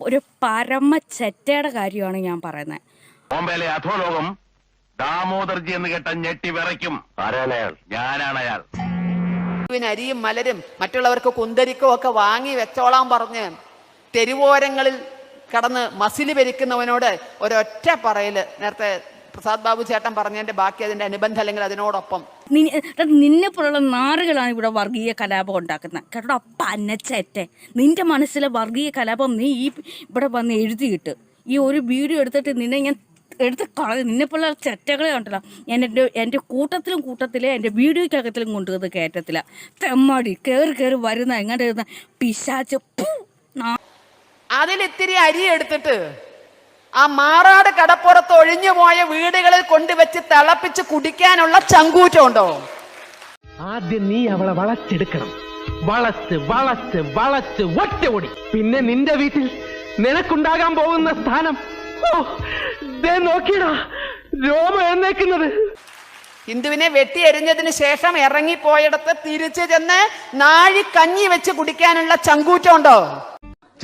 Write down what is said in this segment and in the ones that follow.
ഒരു പരമ ചെറ്റയുടെ കാര്യമാണ് ഞാൻ പറയുന്നത്. ബോംബെയിലെ അധോലോകം ദാമോദർജി എന്ന് കേട്ട ഞെട്ടി വിറയ്ക്കും. ആരാണയാൾ? ഞാനാണയാൾ. അരിയും മലരും മറ്റുള്ളവർക്ക് കുന്തരിക്കോ ഒക്കെ വാങ്ങി വെച്ചോളാൻ പറഞ്ഞ് തെരുവോരങ്ങളിൽ കടന്ന് മസിലി ഭരിക്കുന്നവനോട് ഒരൊറ്റ പറയല്, നേരത്തെ പ്രസാദ് ബാബു ചേട്ടൻ പറഞ്ഞതിന്റെ ബാക്കി അതിന്റെ അനുബന്ധം അല്ലെങ്കിൽ അതിനോടൊപ്പം നിന്നെ പോലുള്ള നാറുകളാണ് ഇവിടെ വർഗീയ കലാപം ഉണ്ടാക്കുന്നത് കേട്ടോ. പന്നച്ചേറ്റെ നിന്റെ മനസ്സിലെ വർഗീയ കലാപം നീ ഇവിടെ വന്ന് എഴുതിയിട്ട് ഈ ഒരു വീഡിയോ എടുത്തിട്ട് നിന്നെ ഞാൻ എടുത്ത് കളയും. നിന്നെപ്പോലുള്ള ചെറ്റകളെ ഉണ്ടല്ലോ ഞാൻ എൻ്റെ കൂട്ടത്തിലെ എൻ്റെ വീഡിയോക്കകത്തിലും കൊണ്ടുവന്ന് കയറ്റത്തില്ല. തെമ്മാടി കയറി വരുന്ന എങ്ങനെ പിശാച്ച്. അതിലിത്തിരി അരി എടുത്തിട്ട് ആ മാറാട് കടപ്പുറത്ത് ഒഴിഞ്ഞു പോയ വീടുകളിൽ കൊണ്ടുവച്ച് തിളപ്പിച്ച് കുടിക്കാനുള്ള ചങ്കൂറ്റമുണ്ടോ? ആദ്യം നീ അവളെ വളച്ചെടുക്കണം. വളച്ച് വളച്ച് വളച്ച് ഒറ്റ ഓടി. പിന്നെ നിന്റെ വീട്ടിൽ നിനക്കുണ്ടാകാൻ പോകുന്ന സ്ഥാനം നോക്കിയടാ രോമ എന്നേക്കുന്നത്. ഹിന്ദുവിനെ വെട്ടി എറിഞ്ഞതിന് ശേഷം ഇറങ്ങിപ്പോയിടത്ത് തിരിച്ചു ചെന്ന് നാഴി കഞ്ഞി വെച്ച് കുടിക്കാനുള്ള ചങ്കൂറ്റമുണ്ടോ?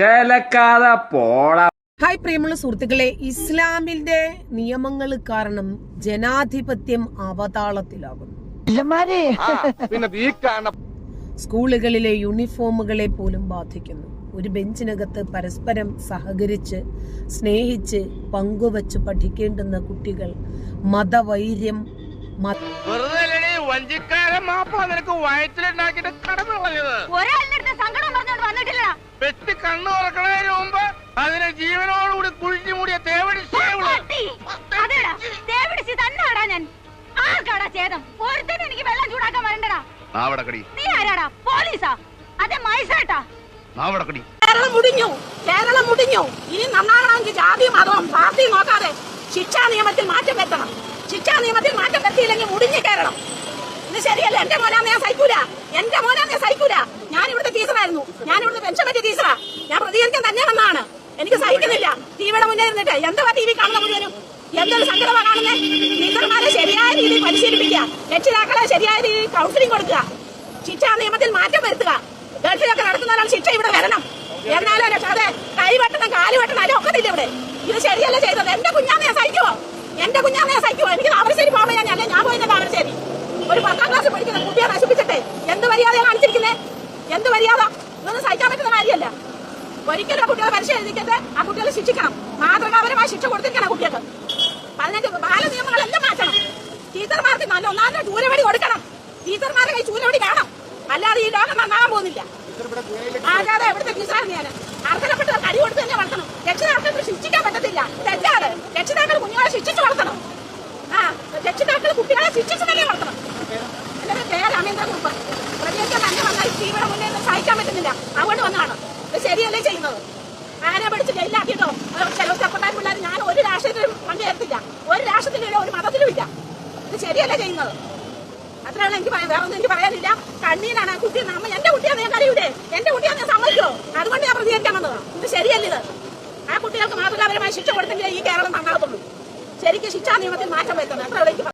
ചേലക്കാതെ പോടാ. ഹായ് പ്രിയമുള്ള സുഹൃത്തുക്കളെ, ഇസ്ലാമിന്റെ നിയമങ്ങൾ കാരണം ജനാധിപത്യം അവതാളത്തിലാകുന്നു. സ്കൂളുകളിലെ യൂണിഫോമുകളെ പോലും ബാധിക്കുന്നു. ഒരു ബെഞ്ചിനകത്ത് പരസ്പരം സഹകരിച്ച് സ്നേഹിച്ച് പങ്കുവച്ച് പഠിക്കേണ്ടുന്ന കുട്ടികൾ മതവൈര്യം അതിനെ ജീവനോടുകൂടി കുഴിച്ചു മൂടിയ കേരളം മുടിഞ്ഞു. ഇനി നന്നാകണമെങ്കിൽ ജാതി മതവും പാർട്ടി നോക്കാതെ ശിക്ഷാ നിയമത്തിൽ മാറ്റം വരുത്തണം. ശിക്ഷാ നിയമത്തിൽ മാറ്റം വരുത്തിയില്ലെങ്കിൽ മുടിഞ്ഞു കേരളം. ഇത് ശരിയല്ല. എന്റെ മോനാന്ന് ഞാൻ സഹിക്കൂല. ഞാൻ ഇവിടുത്തെ ടീച്ചറായിരുന്നു. ഞാൻ ഇവിടുത്തെ പെൻഷൻ പറ്റിയ ടീച്ചറാ. ഞാൻ പ്രതികരിക്കാൻ തന്നെ വന്നതാണ്. എനിക്ക് സഹിക്കുന്നില്ല. ടിവിയുടെ മുന്നേ ഇരുന്നിട്ട് എന്തുവാ ടി വി കാണുന്ന മുഴുവനും എന്തൊരു സങ്കടമാണ് കാണുന്നത്. ടീച്ചർമാരെ ശരിയായ രീതിയിൽ പരിശീലിപ്പിക്കുക, രക്ഷിതാക്കളെ ശരിയായ രീതിയിൽ കൗൺസിലിംഗ് കൊടുക്കുക, ശിക്ഷാ നിയമത്തിൽ മാറ്റം വരുത്തുക. ഗൾഫിലൊക്കെ നടത്തുന്നവരാണ് ശിക്ഷ ഇവിടെ വരണം. എന്നാലും അതെ കൈ വെട്ടണം കാല് വെട്ടണം അതിലും ഒക്കത്തില്ല ഇവിടെ. ഇത് ശരിയല്ല ചെയ്തത്. എന്റെ കുഞ്ഞാന്ന് ഞാൻ സഹിക്കുമോ? എനിക്ക് താമരശ്ശേരി പോകണം. ഞാൻ പോയില്ല താമരശ്ശേരി. ഒരു 10ാം ക്ലാസ് പഠിക്കുന്ന കുട്ടിയെ നശിപ്പിച്ചിട്ടെ എന്ത് മര്യാദ കാണിച്ചിരിക്കുന്നേ? എന്ത് മര്യാദ? ഇതൊന്നും സഹിക്കാൻ പറ്റുന്ന കാര്യമല്ല. ഒരിക്കലും ആ കുട്ടികളെ പരീക്ഷ എഴുതിക്കട്ടെ. ആ കുട്ടികളെ ശിക്ഷിക്കണം. മാതൃകാപരമായി ശിക്ഷ കൊടുത്തിരിക്കണം കുട്ടികൾക്ക്. 15 ബാല നിയമങ്ങളെല്ലാം മാറ്റണം. ടീച്ചർമാർക്ക് നല്ല ഒന്നാമത്തെ ചൂരവടി കൊടുക്കണം. ടീച്ചർമാരുടെ കൈ ചൂരവടി വേണം. അല്ലാതെ ഈ ലോകം നന്നാകാൻ പോകുന്നില്ല. ആകാതെ എവിടുത്തെ ടീച്ചറാണ് ഞാൻ അർഹതപ്പെട്ട കടി കൊടുത്ത് തന്നെ വളർത്തണം. രക്ഷിതാക്കൾക്ക് ശിക്ഷിക്കാൻ പറ്റത്തില്ല. തെറ്റാതെ രക്ഷിതാക്കൾ കുഞ്ഞുങ്ങളെ ശിക്ഷിച്ച് വളർത്തണം. രക്ഷിതാക്കൾ കുട്ടികളെ ശിക്ഷിച്ച് തന്നെ വളർത്തണം. എന്റെ പേര് രമേന്ദ്രകുറുപ്പ്. പ്രതികരിക്കാൻ തന്നെ വന്നാൽ ടിവിയുടെ മുന്നേ സഹിക്കാൻ പറ്റുന്നില്ല. അങ്ങോട്ട് വന്നാണ്. ഇത് ശരിയല്ലേ ചെയ്യുന്നത്? ആരെ പഠിച്ച് ജയിലാക്കിയിട്ടോ ചില ചെറുപ്പക്കാർ പിള്ളേർ ഞാൻ ഒരു രാഷ്ട്രീയത്തിലും പങ്കുചേർത്തില്ല. ഒരു രാഷ്ട്രത്തിലും ഒരു മതത്തിലും ഇല്ല. ഇത് ശരിയല്ലേ ചെയ്യുന്നത്? അത്രയാണ് എനിക്ക് വേറെ ഒന്നും എനിക്ക് പറയാനില്ല. കണ്ണീരാണ് കുട്ടി. എന്റെ കുട്ടിയാന്ന് ഞാൻ കരയൂടെ? എന്റെ കുട്ടിയാന്ന് ഞാൻ സമ്മതിക്കോ? അതുകൊണ്ട് ഞാൻ പ്രതികരിക്കാൻ വന്നതാണ്. ഇത് ശരിയല്ല. ഇത് ആ കുട്ടികൾക്ക് മാതൃകാപരമായി ശിക്ഷ കൊടുത്തെങ്കിലേ ഈ കേരളം നന്നാകത്തുള്ളൂ. ശരിക്കും ശിക്ഷാ നിയമത്തിൽ മാറ്റം വരുത്തണം. അത്ര